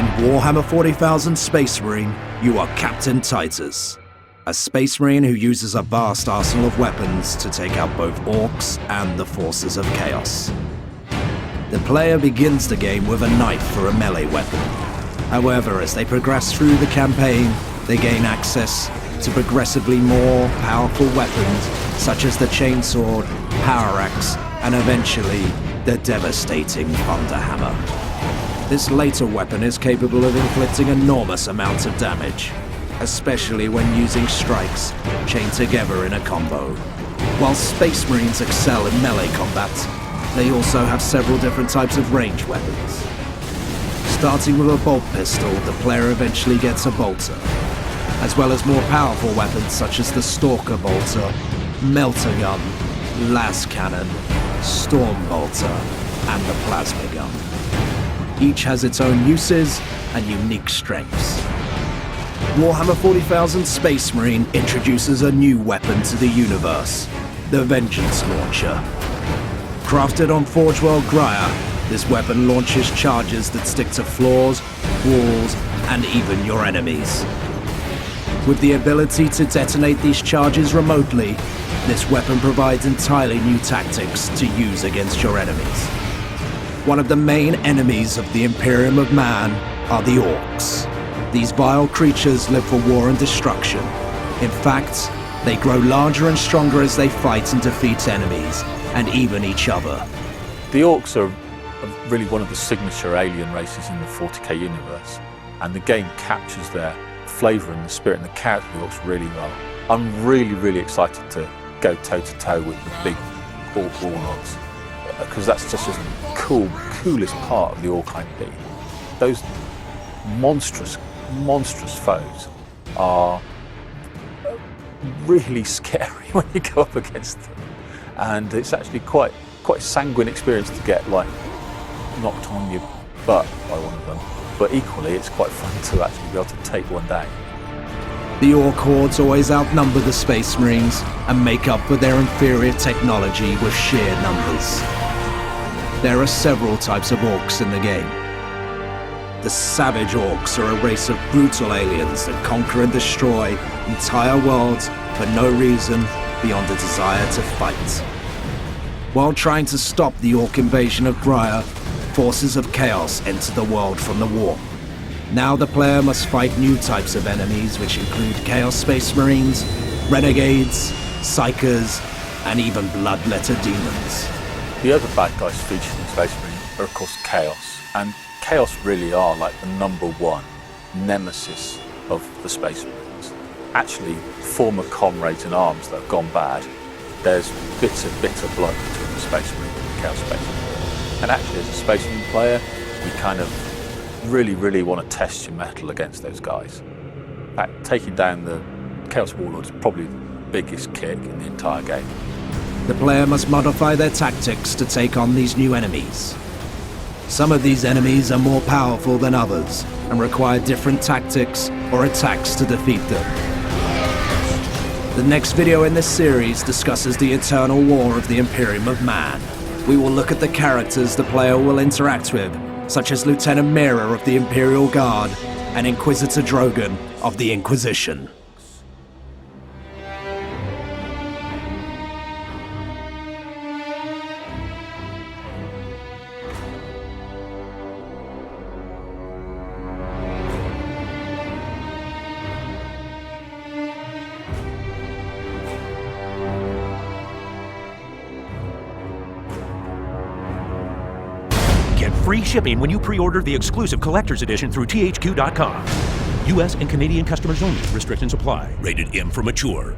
In Warhammer 40,000 Space Marine, you are Captain Titus, a Space Marine who uses a vast arsenal of weapons to take out both Orks and the forces of Chaos. The player begins the game with a knife for a melee weapon. However, as they progress through the campaign, they gain access to progressively more powerful weapons, such as the chainsword, power axe, and eventually the devastating thunderhammer. This later weapon is capable of inflicting enormous amounts of damage, especially when using strikes chained together in a combo. While Space Marines excel in melee combat, they also have several different types of ranged weapons. Starting with a bolt pistol, the player eventually gets a bolter, as well as more powerful weapons such as the Stalker Bolter, Melter Gun, Las Cannon, Storm Bolter, and the Plasma Gun. Each has its own uses and unique strengths. Warhammer 40,000 Space Marine introduces a new weapon to the universe, the Vengeance Launcher. Crafted on Forge World Graia, this weapon launches charges that stick to floors, walls, and even your enemies. With the ability to detonate these charges remotely, this weapon provides entirely new tactics to use against your enemies. One of the main enemies of the Imperium of Man are the Orks. These vile creatures live for war and destruction. In fact, they grow larger and stronger as they fight and defeat enemies, and even each other. The Orks are really one of the signature alien races in the 40k universe, and the game captures their flavour and the spirit and the character of the Orks really well. I'm really excited to go toe-to-toe with the big Ork warlords, because that's just the coolest part of the Ork IP. Those monstrous foes are really scary when you go up against them, and it's actually quite a sanguine experience to get knocked on your butt by one of them, but equally it's quite fun to actually be able to take one down. The Ork hordes always outnumber the Space Marines and make up for their inferior technology with sheer numbers. There are several types of Orks in the game. The Savage Orcs are a race of brutal aliens that conquer and destroy entire worlds for no reason beyond a desire to fight. While trying to stop the Ork invasion of Graia, forces of Chaos enter the world from the warp. Now the player must fight new types of enemies, which include Chaos Space Marines, Renegades, Psychers, and even Bloodletter Demons. The other bad guys featured in Space Marine are of course Chaos, and Chaos really are like the #1 nemesis of the Space Marines. Actually, former comrades in arms that have gone bad, there's bitter blood between the Space Marine and the Chaos Space Marine. And actually, as a Space Marine player, you kind of really want to test your mettle against those guys. In fact, taking down the Chaos Warlord is probably the biggest kick in the entire game. The player must modify their tactics to take on these new enemies. Some of these enemies are more powerful than others and require different tactics or attacks to defeat them. The next video in this series discusses the eternal war of the Imperium of Man. We will look at the characters the player will interact with, such as Lieutenant Merrett of the Imperial Guard and Inquisitor Drogon of the Inquisition. Get free shipping when you pre-order the exclusive collector's edition through THQ.com. U.S. and Canadian customers only. Restrictions apply. Rated M for mature.